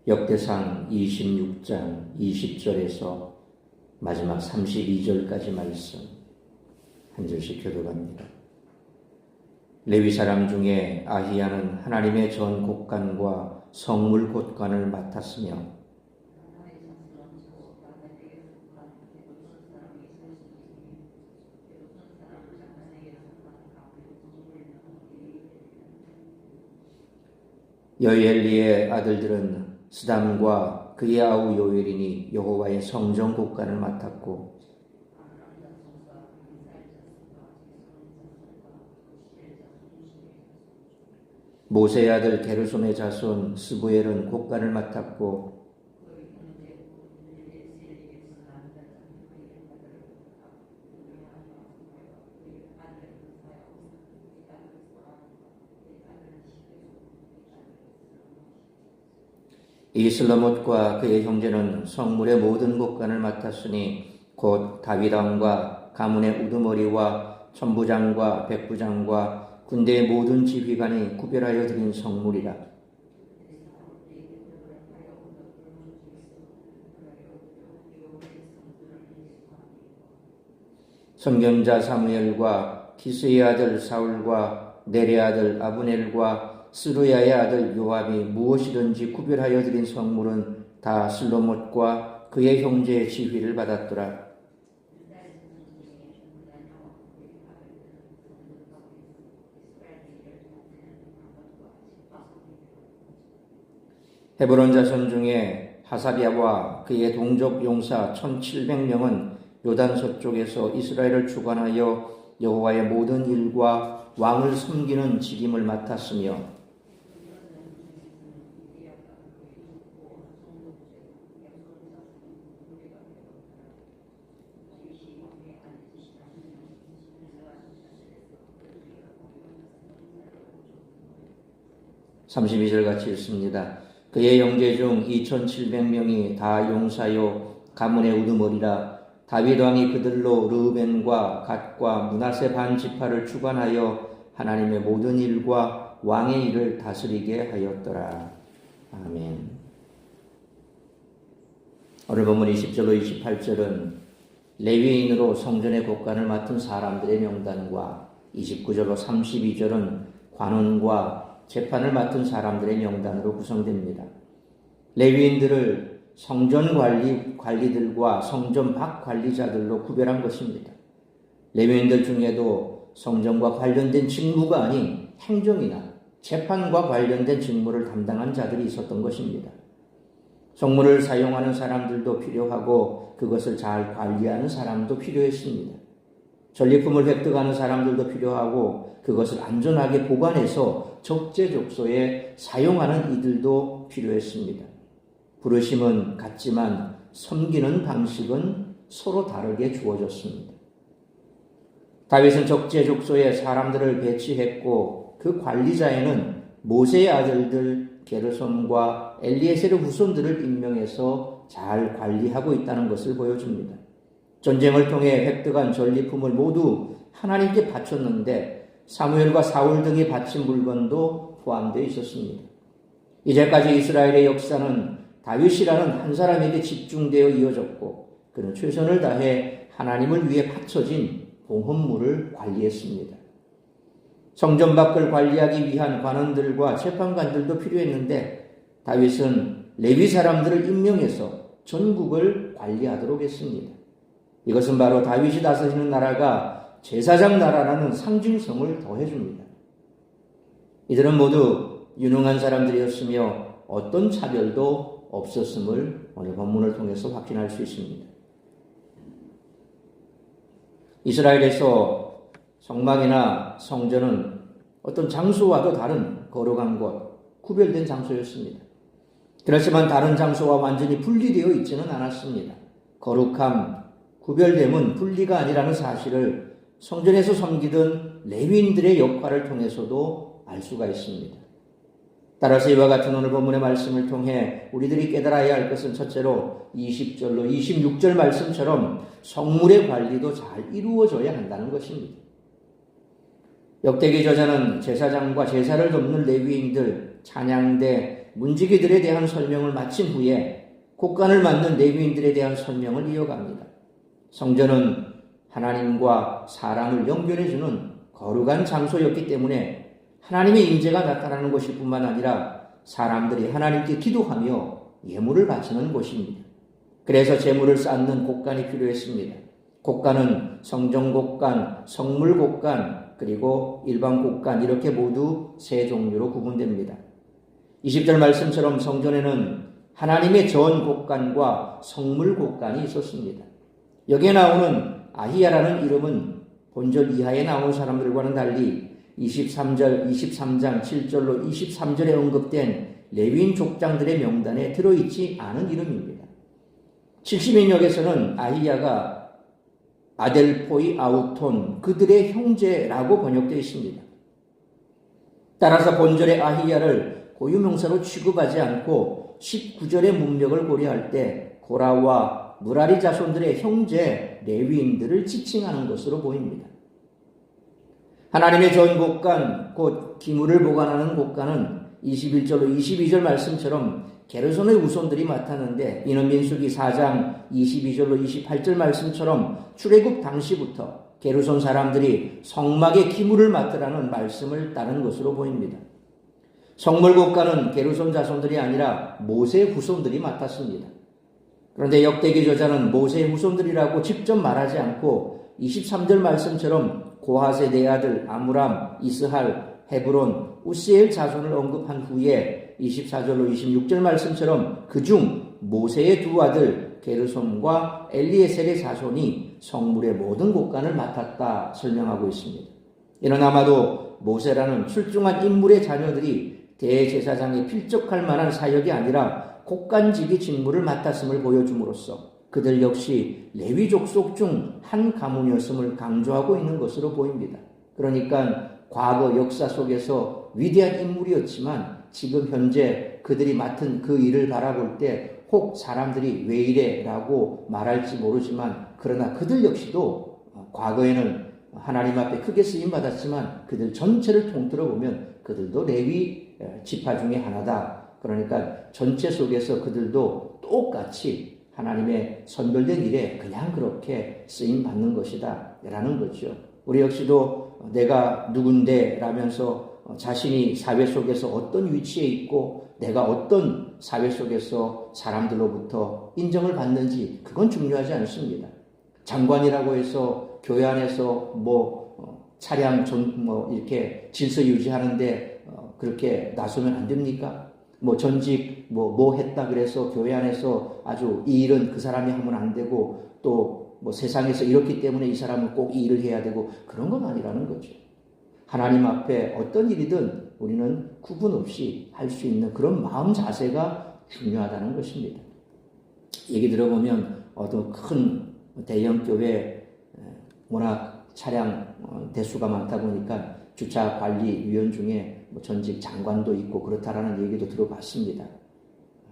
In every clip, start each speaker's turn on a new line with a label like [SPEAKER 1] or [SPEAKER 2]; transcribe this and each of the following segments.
[SPEAKER 1] 역대상 26장 20절에서 마지막 32절까지 말씀 한 절씩 교독합니다. 레위 사람 중에 아히야는 하나님의 전 곳간과 성물 곳간을 맡았으며 여엘리의 아들들은 스담과 그의 아우 요엘이니 여호와의 성전 곳간을 맡았고 모세의 아들 게르솜의 자손 스부엘은 곳간을 맡았고 이 슬로못과 그의 형제는 성물의 모든 곳간을 맡았으니 곧 다윗왕과 가문의 우두머리와 천부장과 백부장과 군대의 모든 지휘관이 구별하여 드린 성물이라. 선견자 사무엘과 기스의 아들 사울과 넬의 아들 아브넬과 스루야의 아들 요압이 무엇이든지 구별하여 드린 성물은 다 슬로못과 그의 형제의 지휘를 받았더라. 헤브론 자손 중에 하사비아와 그의 동족 용사 1700명은 요단 서쪽에서 이스라엘을 주관하여 여호와의 모든 일과 왕을 섬기는 직임을 맡았으며 (32절) 같이 읽습니다. 그의 형제 중 2700명이 다 용사요 가문의 우두머리라. 다윗 왕이 그들로 르우벤과 갓과 므낫세 반 지파를 주관하여 하나님의 모든 일과 왕의 일을 다스리게 하였더라. 아멘. 오늘 본문 20절로 28절은 레위인으로 성전의 곳간을 맡은 사람들의 명단과 29절로 32절은 관원과 재판을 맡은 사람들의 명단으로 구성됩니다. 레위인들을 성전 관리들과 성전 밖 관리자들로 구별한 것입니다. 레위인들 중에도 성전과 관련된 직무가 아닌 행정이나 재판과 관련된 직무를 담당한 자들이 있었던 것입니다. 성물을 사용하는 사람들도 필요하고 그것을 잘 관리하는 사람도 필요했습니다. 전리품을 획득하는 사람들도 필요하고 그것을 안전하게 보관해서 적재적소에 사용하는 이들도 필요했습니다. 부르심은 같지만 섬기는 방식은 서로 다르게 주어졌습니다. 다윗은 적재적소에 사람들을 배치했고 그 관리자에는 모세의 아들들 게르솜과 엘리에셀의 후손들을 임명해서 잘 관리하고 있다는 것을 보여줍니다. 전쟁을 통해 획득한 전리품을 모두 하나님께 바쳤는데 사무엘과 사울 등이 바친 물건도 포함되어 있었습니다. 이제까지 이스라엘의 역사는 다윗이라는 한 사람에게 집중되어 이어졌고 그는 최선을 다해 하나님을 위해 바쳐진 봉헌물을 관리했습니다. 성전 밖을 관리하기 위한 관원들과 재판관들도 필요했는데 다윗은 레위 사람들을 임명해서 전국을 관리하도록 했습니다. 이것은 바로 다윗이 다스리는 나라가 제사장 나라라는 상징성을 더해줍니다. 이들은 모두 유능한 사람들이었으며 어떤 차별도 없었음을 오늘 본문을 통해서 확인할 수 있습니다. 이스라엘에서 성막이나 성전은 어떤 장소와도 다른 거룩한 곳, 구별된 장소였습니다. 그렇지만 다른 장소와 완전히 분리되어 있지는 않았습니다. 거룩함, 구별됨은 분리가 아니라는 사실을 성전에서 섬기던 레위인들의 역할을 통해서도 알 수가 있습니다. 따라서 이와 같은 오늘 본문의 말씀을 통해 우리들이 깨달아야 할 것은 첫째로 20절로 26절 말씀처럼 성물의 관리도 잘 이루어져야 한다는 것입니다. 역대기 저자는 제사장과 제사를 돕는 레위인들, 찬양대, 문지기들에 대한 설명을 마친 후에 곡간을 맡는 레위인들에 대한 설명을 이어갑니다. 성전은 하나님과 사람을 연결해주는 거룩한 장소였기 때문에 하나님의 임재가 나타나는 것일 뿐만 아니라 사람들이 하나님께 기도하며 예물을 바치는 곳입니다. 그래서 제물을 쌓는 곡간이 필요했습니다. 곡간은 성전 곡간, 성물 곡간, 그리고 일반 곡간 이렇게 모두 세 종류로 구분됩니다. 20절 말씀처럼 성전에는 하나님의 전 곡간과 성물 곡간이 있었습니다. 여기에 나오는 아히야라는 이름은 본절 이하에 나온 사람들과는 달리 23장 7절로 23절에 언급된 레위인 족장들의 명단에 들어있지 않은 이름입니다. 70인역에서는 아히야가 아델포이 아우톤, 그들의 형제라고 번역되어 있습니다. 따라서 본절의 아히야를 고유명사로 취급하지 않고 19절의 문맥을 고려할 때 고라와 무라리 자손들의 형제 레위인들을 지칭하는 것으로 보입니다. 하나님의 전 곡간, 곧 기물을 보관하는 곡간은 21절로 22절 말씀처럼 게르손의 후손들이 맡았는데, 이는 민수기 4장 22절로 28절 말씀처럼 출애굽 당시부터 게르손 사람들이 성막의 기물을 맡으라는 말씀을 따른 것으로 보입니다. 성물 곡간은 게르손 자손들이 아니라 모세 후손들이 맡았습니다. 그런데 역대기 저자는 모세 후손들이라고 직접 말하지 않고 23절 말씀처럼 고핫의 네 아들 아므람, 이스할, 헤브론, 우시엘 자손을 언급한 후에 24절로 26절 말씀처럼 그중 모세의 두 아들 게르솜과 엘리에셀의 자손이 성물의 모든 곡간을 맡았다 설명하고 있습니다. 이는 아마도 모세라는 출중한 인물의 자녀들이 대제사장에 필적할 만한 사역이 아니라 곡간지기 직무를 맡았음을 보여줌으로써 그들 역시 레위 족속 중 한 가문이었음을 강조하고 있는 것으로 보입니다. 그러니까 과거 역사 속에서 위대한 인물이었지만 지금 현재 그들이 맡은 그 일을 바라볼 때 혹 사람들이 왜 이래 라고 말할지 모르지만, 그러나 그들 역시도 과거에는 하나님 앞에 크게 쓰임받았지만 그들 전체를 통틀어 보면 그들도 레위 지파 중에 하나다. 그러니까 전체 속에서 그들도 똑같이 하나님의 선별된 일에 그냥 그렇게 쓰임받는 것이다 라는 거죠. 우리 역시도 내가 누군데 라면서 자신이 사회 속에서 어떤 위치에 있고 내가 어떤 사회 속에서 사람들로부터 인정을 받는지 그건 중요하지 않습니다. 장관이라고 해서 교회 안에서 차량 이렇게 질서 유지하는데 그렇게 나서면 안 됩니까? 전직 했다 그래서 교회 안에서 아주 이 일은 그 사람이 하면 안 되고 또 세상에서 이렇기 때문에 이 사람은 꼭 이 일을 해야 되고 그런 건 아니라는 거죠. 하나님 앞에 어떤 일이든 우리는 구분 없이 할 수 있는 그런 마음 자세가 중요하다는 것입니다. 얘기 들어보면 어떤 큰 대형 교회 워낙 차량 대수가 많다 보니까 주차 관리 위원 중에 전직 장관도 있고 그렇다라는 얘기도 들어봤습니다.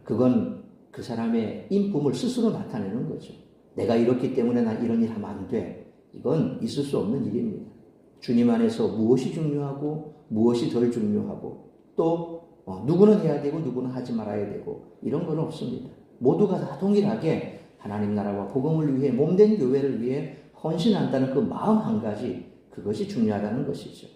[SPEAKER 1] 그건 그 사람의 인품을 스스로 나타내는 거죠. 내가 이렇기 때문에 난 이런 일 하면 안 돼. 이건 있을 수 없는 일입니다. 주님 안에서 무엇이 중요하고 무엇이 덜 중요하고 또 누구는 해야 되고 누구는 하지 말아야 되고 이런 건 없습니다. 모두가 다 동일하게 하나님 나라와 복음을 위해 몸된 교회를 위해 헌신한다는 그 마음 한 가지, 그것이 중요하다는 것이죠.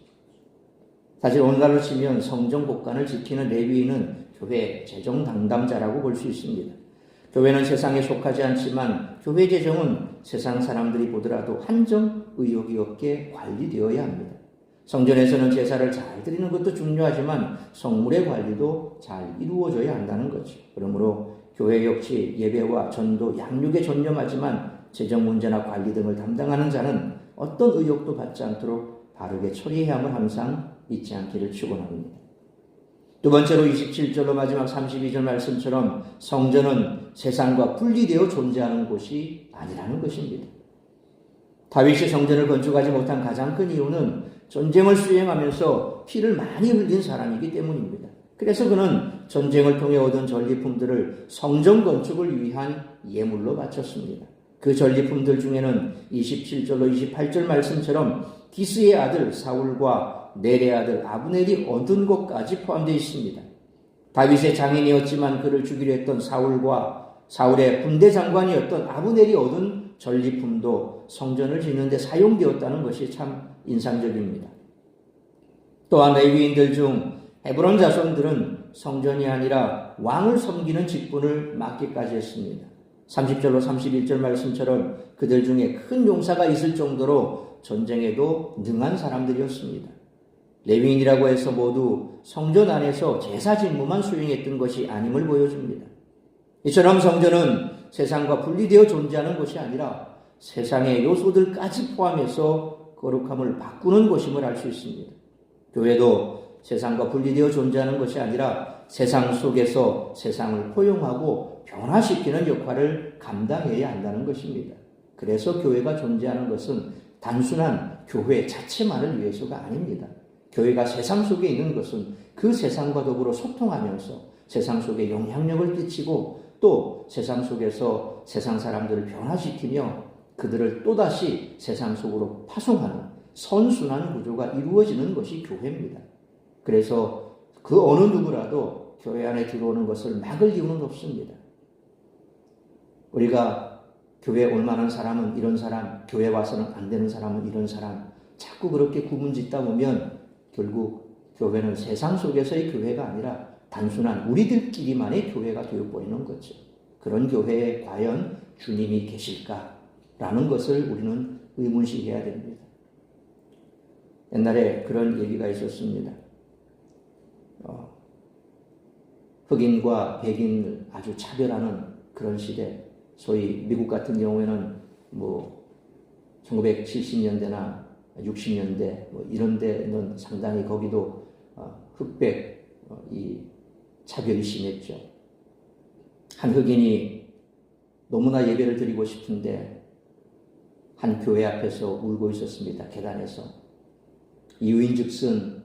[SPEAKER 1] 사실 오늘날로 치면 성전 곡간을 지키는 레위인은 교회 재정 담당자라고 볼 수 있습니다. 교회는 세상에 속하지 않지만 교회 재정은 세상 사람들이 보더라도 한정 의욕이 없게 관리되어야 합니다. 성전에서는 제사를 잘 드리는 것도 중요하지만 성물의 관리도 잘 이루어져야 한다는 거죠. 그러므로 교회 역시 예배와 전도, 양육에 전념하지만 재정 문제나 관리 등을 담당하는 자는 어떤 의욕도 받지 않도록 바르게 처리해야 함을 항상 잊지 않기를 축원합니다. 두 번째로 27절로 마지막 32절 말씀처럼 성전은 세상과 분리되어 존재하는 곳이 아니라는 것입니다. 다윗이 성전을 건축하지 못한 가장 큰 이유는 전쟁을 수행하면서 피를 많이 흘린 사람이기 때문입니다. 그래서 그는 전쟁을 통해 얻은 전리품들을 성전 건축을 위한 예물로 바쳤습니다. 그 전리품들 중에는 27절로 28절 말씀처럼 기스의 아들 사울과 넬의 아들 아브넬이 얻은 것까지 포함되어 있습니다. 다윗의 장인이었지만 그를 죽이려 했던 사울과 사울의 군대 장관이었던 아브넬이 얻은 전리품도 성전을 짓는 데 사용되었다는 것이 참 인상적입니다. 또한 레위인들 중 헤브론 자손들은 성전이 아니라 왕을 섬기는 직분을 맡기까지 했습니다. 30절로 31절 말씀처럼 그들 중에 큰 용사가 있을 정도로 전쟁에도 능한 사람들이었습니다. 레위인이라고 해서 모두 성전 안에서 제사 직무만 수행했던 것이 아님을 보여줍니다. 이처럼 성전은 세상과 분리되어 존재하는 것이 아니라 세상의 요소들까지 포함해서 거룩함을 바꾸는 곳임을 알 수 있습니다. 교회도 세상과 분리되어 존재하는 것이 아니라 세상 속에서 세상을 포용하고 변화시키는 역할을 감당해야 한다는 것입니다. 그래서 교회가 존재하는 것은 단순한 교회 자체만을 위해서가 아닙니다. 교회가 세상 속에 있는 것은 그 세상과 더불어 소통하면서 세상 속에 영향력을 끼치고 또 세상 속에서 세상 사람들을 변화시키며 그들을 또다시 세상 속으로 파송하는 선순환 구조가 이루어지는 것이 교회입니다. 그래서 그 어느 누구라도 교회 안에 들어오는 것을 막을 이유는 없습니다. 우리가 교회에 올 만한 사람은 이런 사람, 교회 와서는 안 되는 사람은 이런 사람, 자꾸 그렇게 구분 짓다 보면 결국 교회는 세상 속에서의 교회가 아니라 단순한 우리들끼리만의 교회가 되어 보이는 거죠. 그런 교회에 과연 주님이 계실까라는 것을 우리는 의문시해야 됩니다. 옛날에 그런 얘기가 있었습니다. 흑인과 백인을 아주 차별하는 그런 시대, 소위 미국 같은 경우에는 1970년대나 60년대 이런 데는 상당히 거기도 흑백 이 차별이 심했죠. 한 흑인이 너무나 예배를 드리고 싶은데 한 교회 앞에서 울고 있었습니다. 계단에서. 이유인즉슨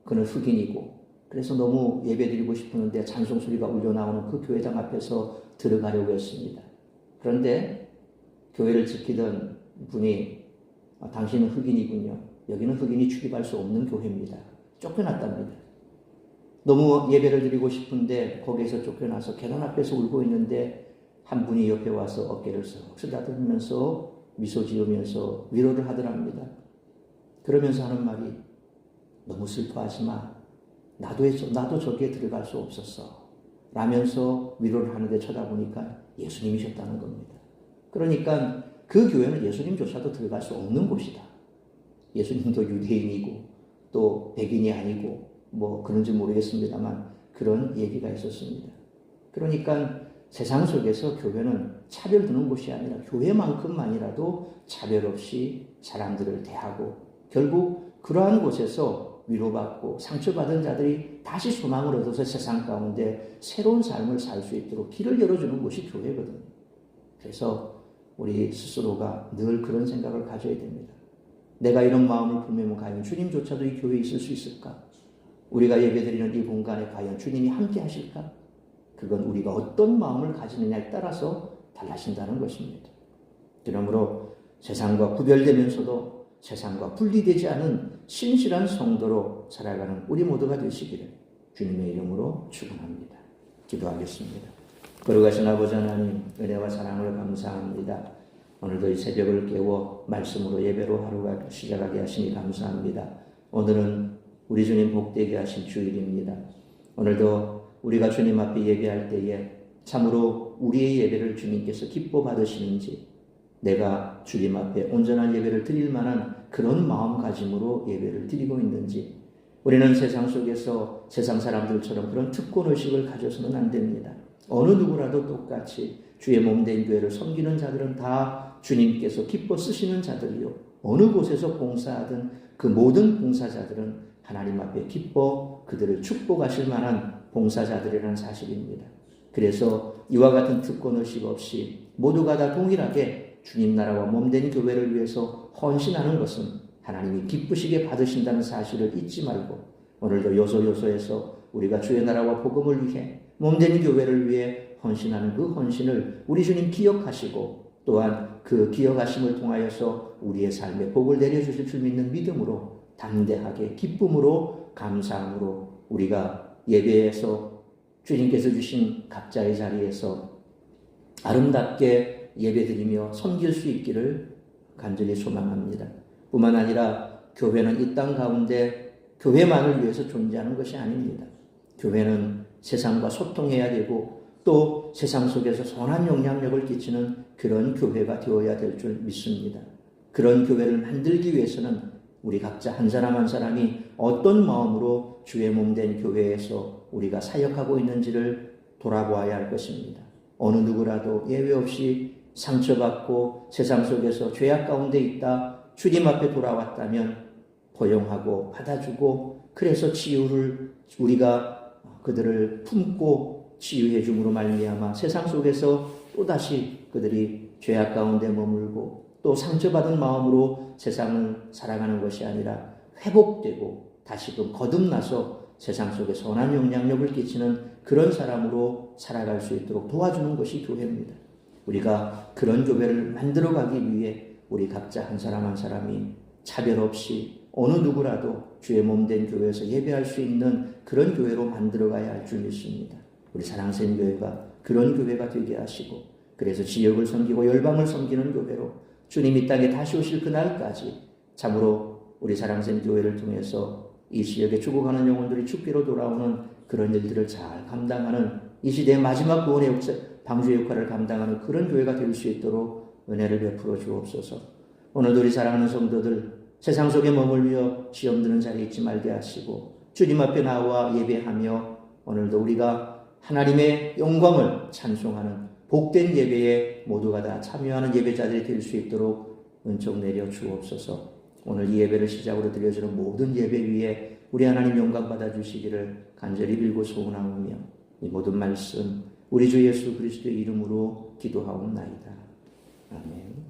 [SPEAKER 1] 그는 흑인이고 그래서 너무 예배 드리고 싶었는데 찬송 소리가 울려 나오는 그 교회당 앞에서 들어가려고 했습니다. 그런데 교회를 지키던 분이 당신은 흑인이군요. 여기는 흑인이 출입할 수 없는 교회입니다. 쫓겨났답니다. 너무 예배를 드리고 싶은데 거기에서 쫓겨나서 계단 앞에서 울고 있는데 한 분이 옆에 와서 어깨를 쓱 쓰다듬으면서 미소 지으면서 위로를 하더랍니다. 그러면서 하는 말이 너무 슬퍼하지 마. 나도 저기에 들어갈 수 없었어. 라면서 위로를 하는데 쳐다보니까 예수님이셨다는 겁니다. 그러니까 그 교회는 예수님조차도 들어갈 수 없는 곳이다. 예수님도 유대인이고 또 백인이 아니고 그런지 모르겠습니다만 그런 얘기가 있었습니다. 그러니까 세상 속에서 교회는 차별두는 곳이 아니라 교회만큼만이라도 차별 없이 사람들을 대하고 결국 그러한 곳에서 위로받고 상처받은 자들이 다시 소망을 얻어서 세상 가운데 새로운 삶을 살 수 있도록 길을 열어주는 곳이 교회거든요. 그래서 우리 스스로가 늘 그런 생각을 가져야 됩니다. 내가 이런 마음을 품으면 과연 주님조차도 이 교회에 있을 수 있을까? 우리가 예배드리는 이 공간에 과연 주님이 함께 하실까? 그건 우리가 어떤 마음을 가지느냐에 따라서 달라진다는 것입니다. 그러므로 세상과 구별되면서도 세상과 분리되지 않은 신실한 성도로 살아가는 우리 모두가 되시기를 주님의 이름으로 축원합니다. 기도하겠습니다. 거룩하신 아버지 하나님, 은혜와 사랑을 감사합니다. 오늘도 이 새벽을 깨워 말씀으로 예배로 하루가 시작하게 하시니 감사합니다. 오늘은 우리 주님 복되게 하신 주일입니다. 오늘도 우리가 주님 앞에 예배할 때에 참으로 우리의 예배를 주님께서 기뻐 받으시는지, 내가 주님 앞에 온전한 예배를 드릴 만한 그런 마음가짐으로 예배를 드리고 있는지, 우리는 세상 속에서 세상 사람들처럼 그런 특권의식을 가져서는 안 됩니다. 어느 누구라도 똑같이 주의 몸된 교회를 섬기는 자들은 다 주님께서 기뻐 쓰시는 자들이요, 어느 곳에서 봉사하든 그 모든 봉사자들은 하나님 앞에 기뻐 그들을 축복하실 만한 봉사자들이라는 사실입니다. 그래서 이와 같은 특권의식 없이 모두가 다 동일하게 주님 나라와 몸된 교회를 위해서 헌신하는 것은 하나님이 기쁘시게 받으신다는 사실을 잊지 말고, 오늘도 요소요소에서 우리가 주의 나라와 복음을 위해 몸된 교회를 위해 헌신하는 그 헌신을 우리 주님 기억하시고, 또한 그 기억하심을 통하여서 우리의 삶에 복을 내려주실 줄 믿는 믿음으로 담대하게 기쁨으로 감사함으로 우리가 예배에서 주님께서 주신 각자의 자리에서 아름답게 예배드리며 섬길 수 있기를 간절히 소망합니다. 뿐만 아니라 교회는 이 땅 가운데 교회만을 위해서 존재하는 것이 아닙니다. 교회는 세상과 소통해야 되고 또 세상 속에서 선한 영향력을 끼치는 그런 교회가 되어야 될 줄 믿습니다. 그런 교회를 만들기 위해서는 우리 각자 한 사람 한 사람이 어떤 마음으로 주의 몸 된 교회에서 우리가 사역하고 있는지를 돌아보아야 할 것입니다. 어느 누구라도 예외 없이 상처받고 세상 속에서 죄악 가운데 있다 주님 앞에 돌아왔다면 포용하고 받아주고 그래서 치유를 우리가 그들을 품고 치유해 줌으로 말미암아 세상 속에서 또다시 그들이 죄악 가운데 머물고 또 상처받은 마음으로 세상을 살아가는 것이 아니라 회복되고 다시금 거듭나서 세상 속에 선한 영향력을 끼치는 그런 사람으로 살아갈 수 있도록 도와주는 것이 교회입니다. 우리가 그런 교회를 만들어가기 위해 우리 각자 한 사람 한 사람이 차별 없이 어느 누구라도 주의 몸 된 교회에서 예배할 수 있는 그런 교회로 만들어가야 할 줄 믿습니다. 우리 사랑샘 교회가 그런 교회가 되게 하시고 그래서 지역을 섬기고 열방을 섬기는 교회로 주님 이 땅에 다시 오실 그날까지 참으로 우리 사랑샘 교회를 통해서 이 지역에 죽어가는 영혼들이 죽기로 돌아오는 그런 일들을 잘 감당하는 이 시대의 마지막 구원의 방주의 역할을 감당하는 그런 교회가 될 수 있도록 은혜를 베풀어 주옵소서. 오늘도 우리 사랑하는 성도들 세상 속에 머물며 시험 드는 자리에 있지 말게 하시고 주님 앞에 나와 예배하며 오늘도 우리가 하나님의 영광을 찬송하는 복된 예배에 모두가 다 참여하는 예배자들이 될 수 있도록 은총 내려 주옵소서. 오늘 이 예배를 시작으로 드려지는 모든 예배 위에 우리 하나님 영광 받아주시기를 간절히 빌고 소원하오며 이 모든 말씀 우리 주 예수 그리스도의 이름으로 기도하옵나이다. 아멘.